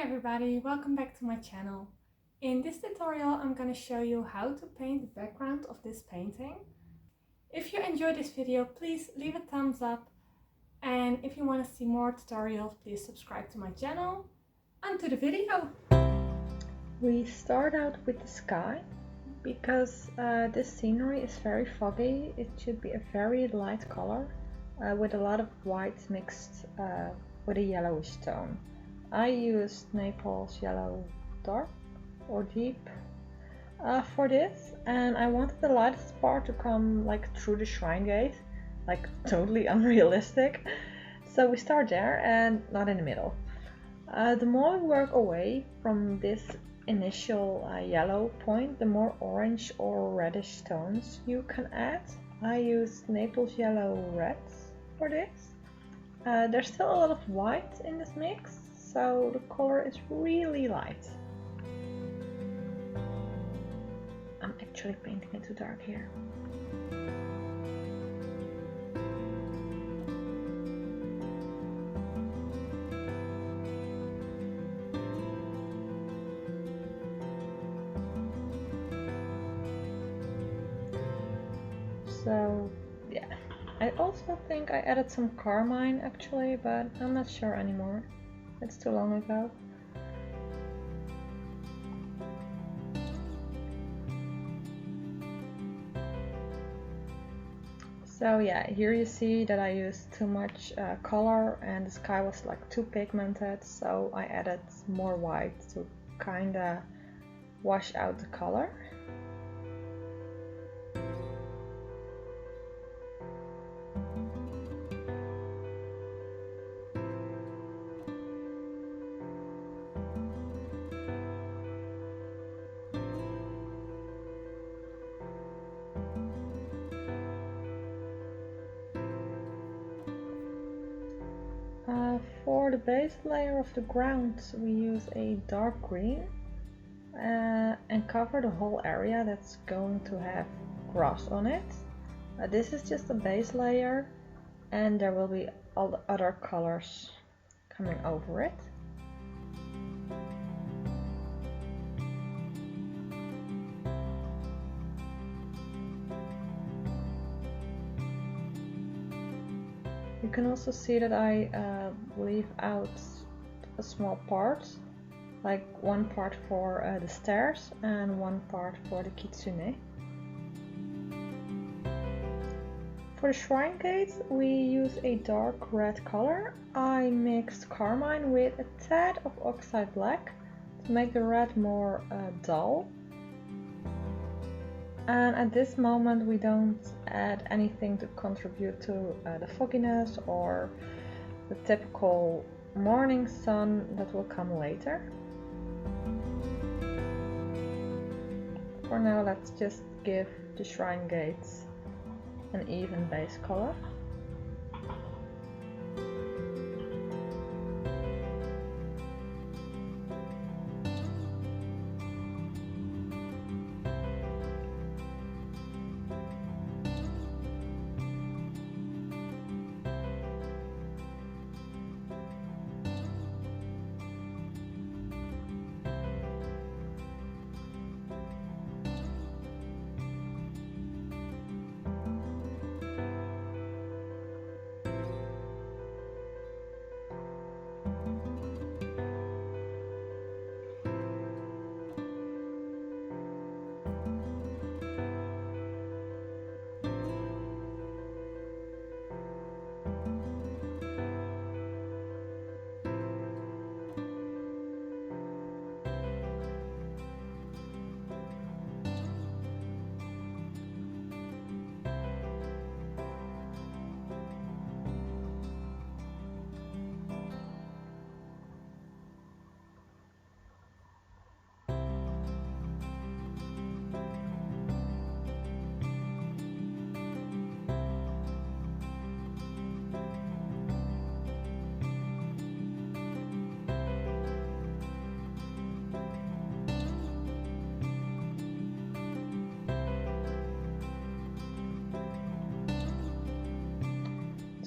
everybody, welcome back to my channel. In this tutorial I'm going to show you how to paint the background of this painting. If you enjoyed this video, please leave a thumbs up, and if you want to see more tutorials, please subscribe to my channel. On to the video! We start out with the sky, because this scenery is very foggy. It should be a very light color with a lot of white mixed with a yellowish tone. I used Napels Yellow Dark or Deep for this, and I wanted the lightest part to come like through the shrine gate, like totally unrealistic. So we start there and not in the middle. The more we work away from this initial yellow point, the more orange or reddish tones you can add. I used Naples Yellow Reds for this. There's still a lot of white in this mix, so the color is really light. I'm actually painting it too dark here. So yeah, I also think I added some carmine actually, but I'm not sure anymore. It's too long ago. So yeah, here you see that I used too much color and the sky was like too pigmented, so I added more white to kinda wash out the color. For the base layer of the ground, we use a dark green and cover the whole area that's going to have grass on it. This is just a base layer, and there will be all the other colors coming over it. You can also see that I leave out a small part, like one part for the stairs and one part for the Kitsune. For the shrine gate, we use a dark red color. I mixed carmine with a tad of oxide black to make the red more dull. And at this moment we don't add anything to contribute to the fogginess or the typical morning sun that will come later. For now, let's just give the shrine gates an even base color.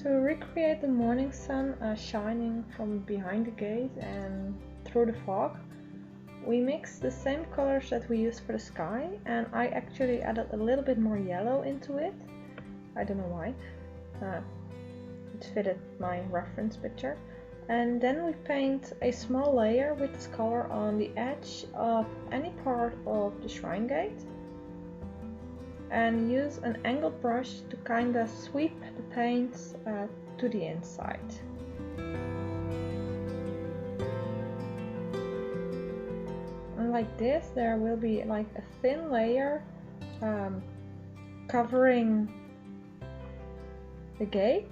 To recreate the morning sun shining from behind the gate and through the fog. We mixed the same colors that we used for the sky, and I actually added a little bit more yellow into it. I don't know why. It fitted my reference picture. And then we paint a small layer with this color on the edge of any part of the shrine gate, and use an angled brush to kind of sweep the paint to the inside. And like this, there will be like a thin layer covering the gate,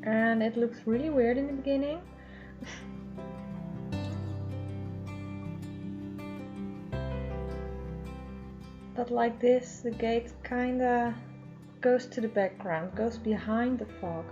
and it looks really weird in the beginning. But like this, the gate kinda goes to the background, goes behind the fog.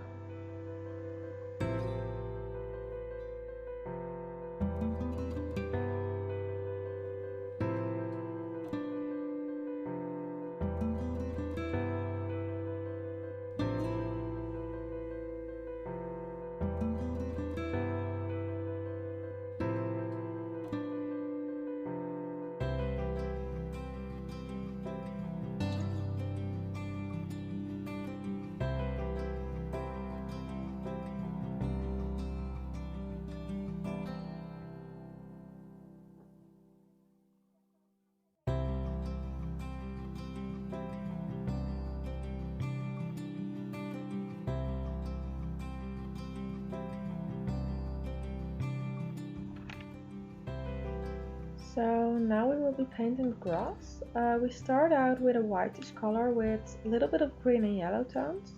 So now we will be painting the grass. We start out with a whitish color with a little bit of green and yellow tones.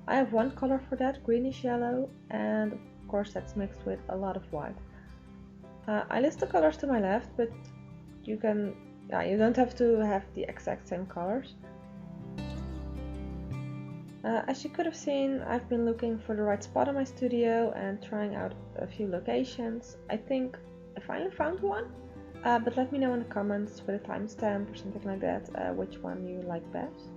I have one color for that, greenish yellow, and of course that's mixed with a lot of white. I list the colors to my left, but you don't have to have the exact same colors. As you could have seen, I've been looking for the right spot in my studio and trying out a few locations. I think I finally found one. But let me know in the comments with a timestamp or something like that which one you like best.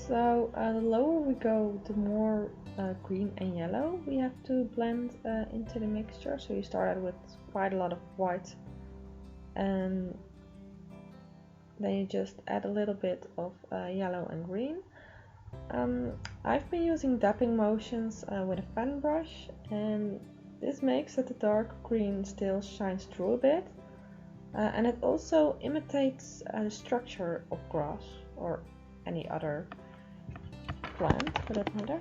So the lower we go, the more green and yellow we have to blend into the mixture. So you start out with quite a lot of white, and then you just add a little bit of yellow and green. I've been using dapping motions with a fan brush, and this makes that the dark green still shines through a bit, and it also imitates the structure of grass or any other plant for that matter.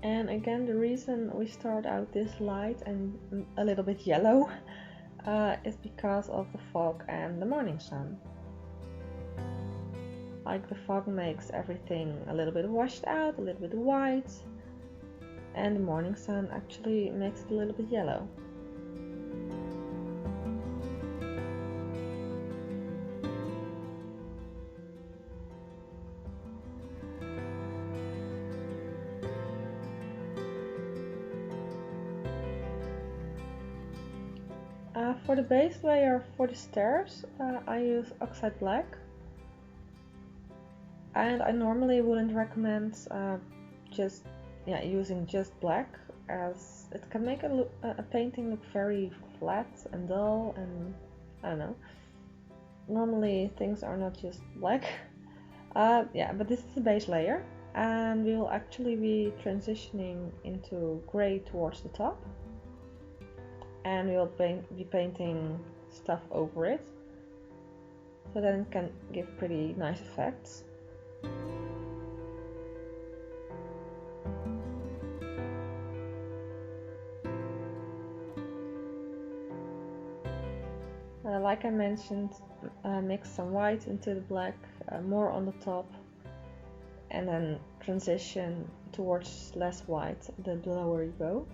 And again, the reason we start out this light and a little bit yellow is because of the fog and the morning sun. Like the fog makes everything a little bit washed out, a little bit white, and the morning sun actually makes it a little bit yellow. For the base layer for the stairs, I use Oxide black, and I normally wouldn't recommend using just black, as it can make a painting look very flat and dull, and I don't know. normally things are not just black. Yeah, but this is the base layer, and we will actually be transitioning into gray towards the top, and we will be painting stuff over it, so then it can give pretty nice effects. Like I mentioned, mix some white into the black, more on the top, and then transition towards less white the lower you go.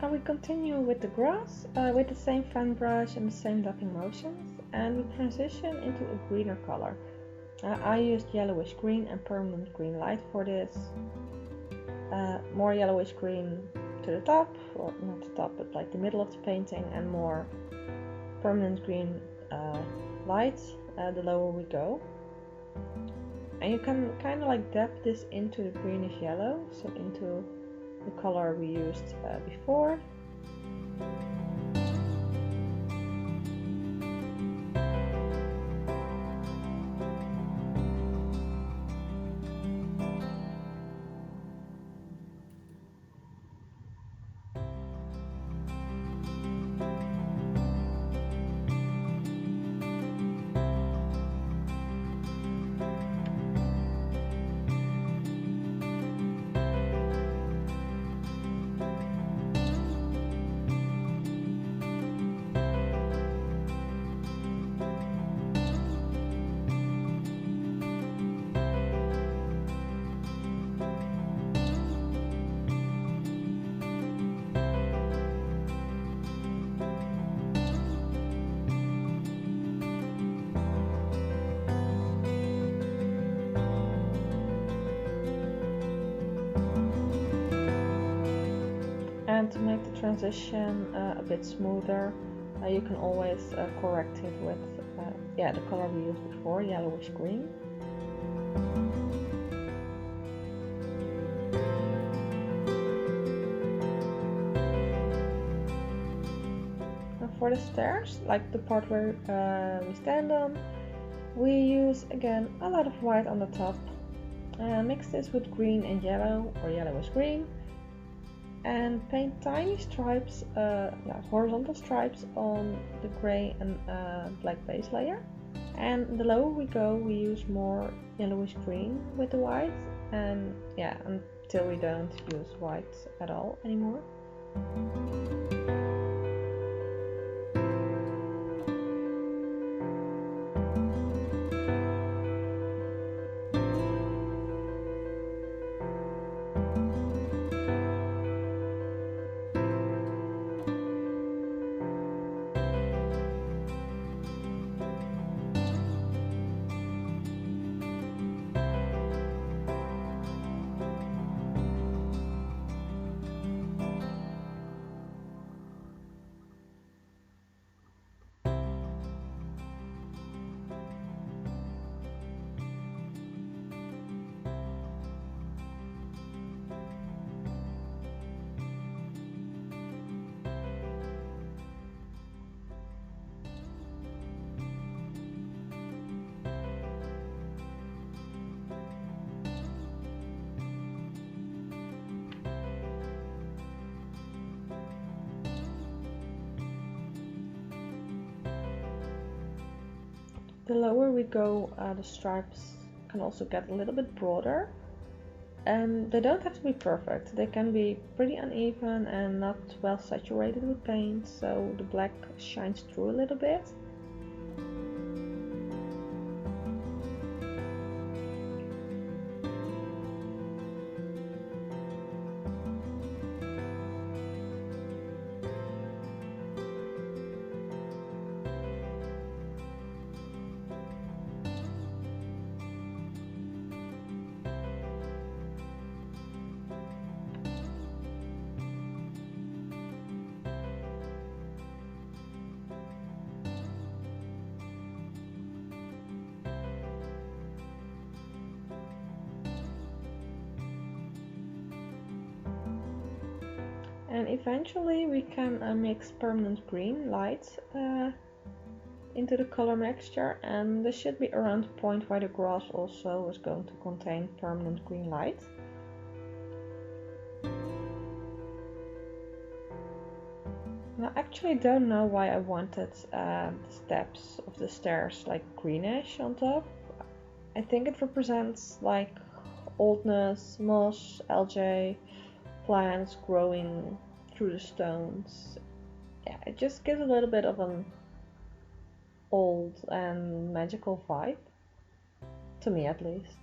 And we continue with the grass with the same fan brush and the same ducking motions, and we transition into a greener color. I used yellowish green and permanent green light for this. More yellowish green to the top, or not the top, but like the middle of the painting, and more permanent green light the lower we go. And you can kind of like dab this into the greenish yellow, so into the color we used before. And to make the transition a bit smoother, you can always correct it with the color we used before, yellowish green. And for the stairs, like the part where we stand on, we use again a lot of white on the top. Mix this with green and yellow, or yellowish green, and paint tiny stripes, horizontal stripes on the gray and black base layer. And the lower we go, we use more yellowish green with the white, and until we don't use white at all anymore. The lower we go, the stripes can also get a little bit broader. And they don't have to be perfect. They can be pretty uneven and not well saturated with paint, so the black shines through a little bit. And eventually we can mix permanent green light into the color mixture, and this should be around the point where the grass also is going to contain permanent green light. And I actually don't know why I wanted the steps of the stairs like greenish on top. I think it represents like oldness, moss, algae, plants growing through the stones. Yeah, it just gives a little bit of an old and magical vibe, to me at least.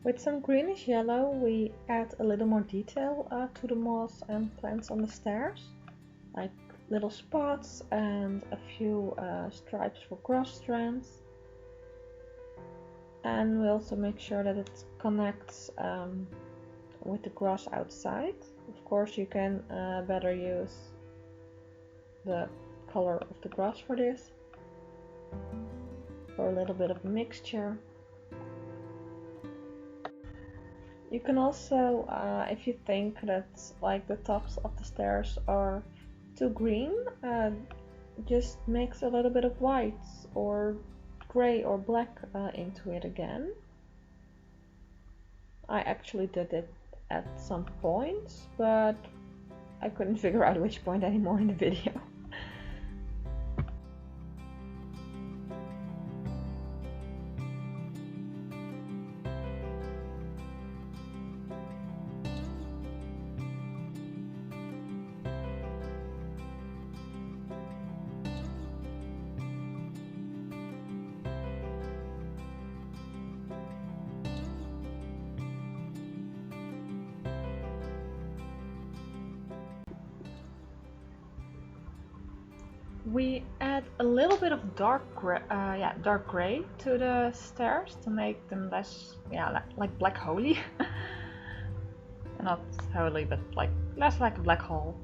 With some greenish yellow, we add a little more detail to the moss and plants on the stairs, like little spots and a few stripes for grass strands. And we also make sure that it connects with the grass outside. Of course, you can better use the color of the grass for this, or a little bit of mixture. You can also, if you think that like the tops of the stairs are too green, just mix a little bit of white or gray or black into it again. I actually did it at some points, but I couldn't figure out which point anymore in the video. We add a little bit of dark gray to the stairs to make them less, like black holy. Not holy, but like less like a black hole.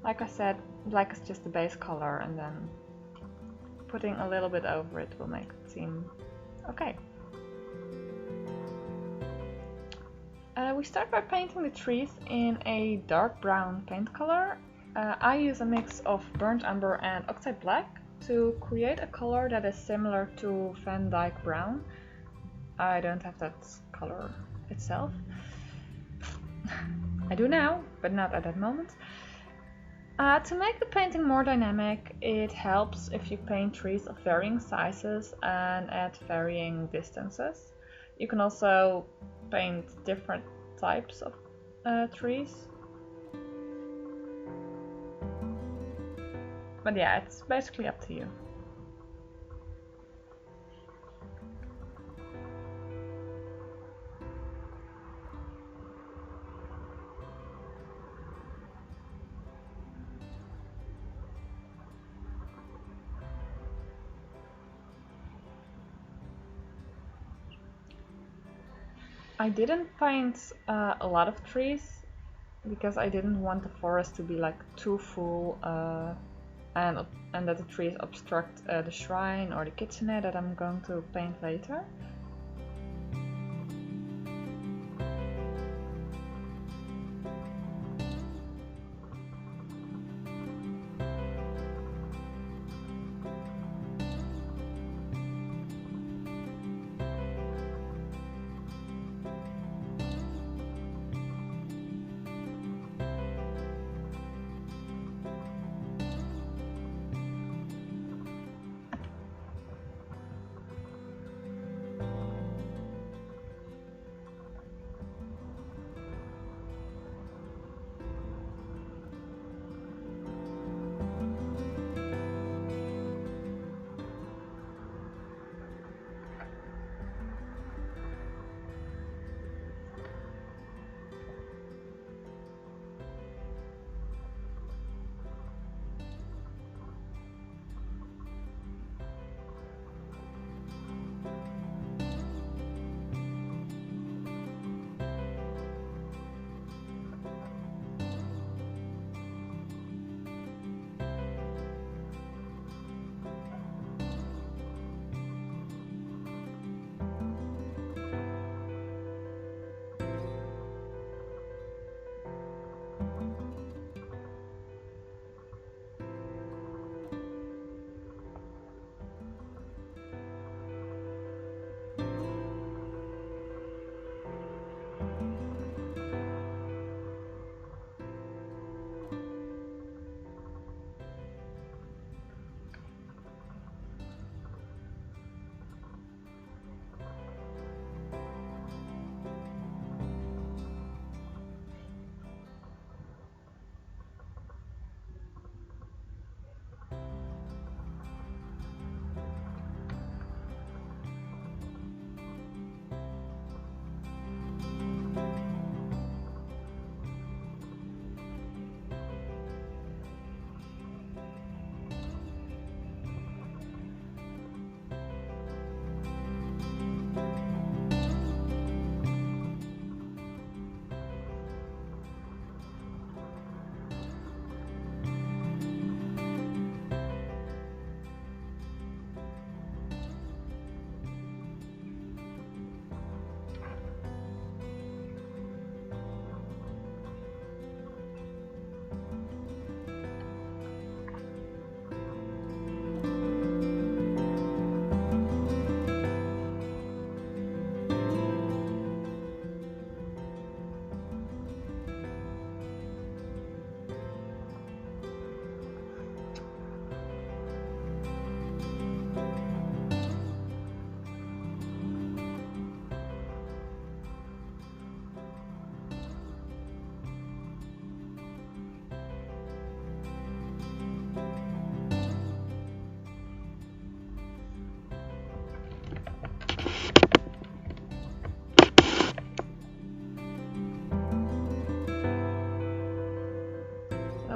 Like I said, black is just the base color, and then putting a little bit over it will make it seem okay. We start by painting the trees in a dark brown paint color. I use a mix of burnt umber and oxide black to create a color that is similar to Van Dyke brown. I don't have that color itself. I do now, but not at that moment. To make the painting more dynamic, it helps if you paint trees of varying sizes and at varying distances. You can also paint different types of trees. But yeah, it's basically up to you. I didn't paint a lot of trees because I didn't want the forest to be like too full and that the trees obstruct the shrine or the Kitsune that I'm going to paint later.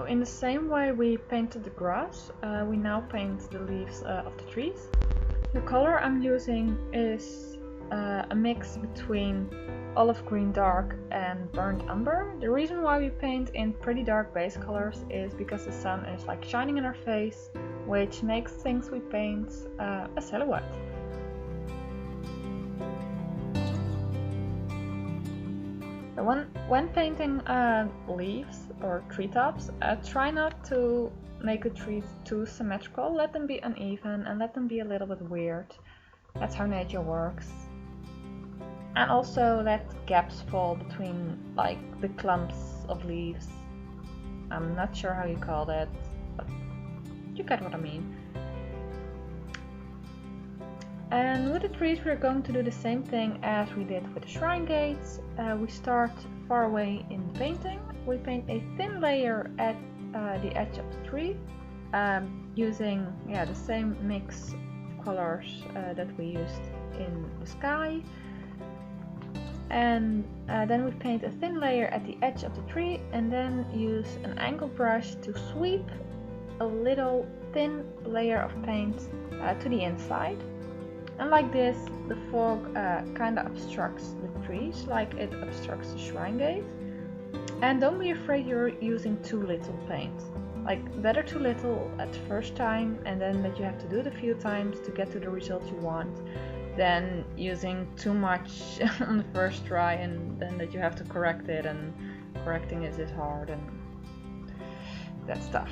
In the same way we painted the grass, we now paint the leaves of the trees. The color I'm using is a mix between olive green dark and burnt umber. The reason why we paint in pretty dark base colors is because the sun is like shining in our face, which makes things we paint a silhouette. When painting leaves or treetops, try not to make the trees too symmetrical. Let them be uneven and let them be a little bit weird. That's how nature works. And also let gaps fall between like the clumps of leaves. I'm not sure how you call that, but you get what I mean. And with the trees we're going to do the same thing as we did with the shrine gates. We start far away in the painting. We paint a thin layer at the edge of the tree, using the same mix of colors that we used in the sky. And then we paint a thin layer at the edge of the tree and then use an angle brush to sweep a little thin layer of paint to the inside. And like this, the fog kind of obstructs the trees, like it obstructs the shrine gate. And don't be afraid you're using too little paint. Like, better too little at the first time, and then that you have to do it a few times to get to the result you want, than using too much on the first try and then that you have to correct it, and correcting is hard and that stuff.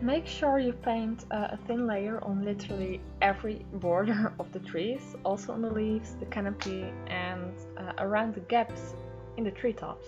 Make sure you paint a thin layer on literally every border of the trees, also on the leaves, the canopy, and around the gaps in the treetops.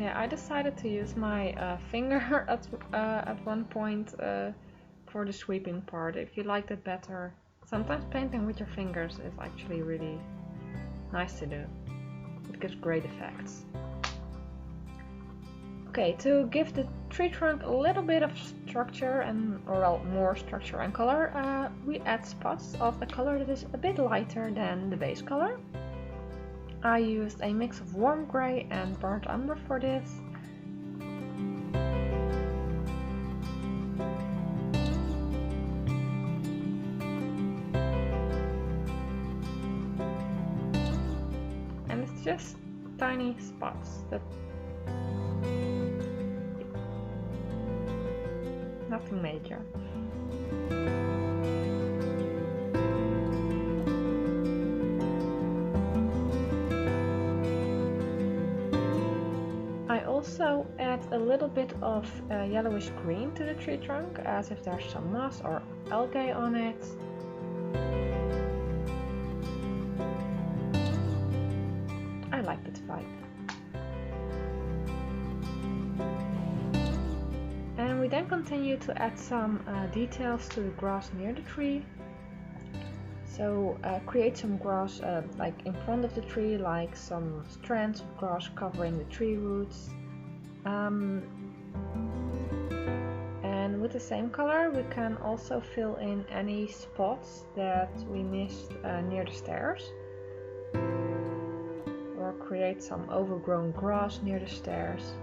Yeah, I decided to use my finger at one point for the sweeping part. If you like that better, sometimes painting with your fingers is actually really nice to do. It gives great effects. Okay, to give the tree trunk a little bit of structure more structure and color, we add spots of a color that is a bit lighter than the base color. I used a mix of warm grey and burnt umber for this. And it's just tiny spots that nothing major. I also add a little bit of yellowish green to the tree trunk, as if there's some moss or algae on it. like. And we then continue to add some details to the grass near the tree. So create some grass like in front of the tree, like some strands of grass covering the tree roots. And with the same color we can also fill in any spots that we missed near the stairs. Or create some overgrown grass near the stairs.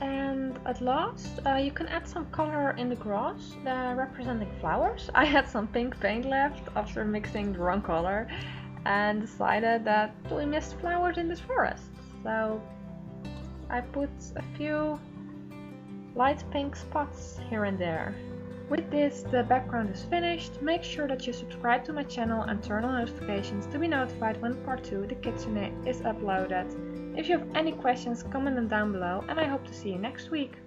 And at last, you can add some color in the grass representing flowers. I had some pink paint left after mixing the wrong color and decided that we missed flowers in this forest. So I put a few light pink spots here and there. With this, the background is finished. Make sure that you subscribe to my channel and turn on notifications to be notified when part 2, the Kitsune, is uploaded. If you have any questions, comment them down below, and I hope to see you next week.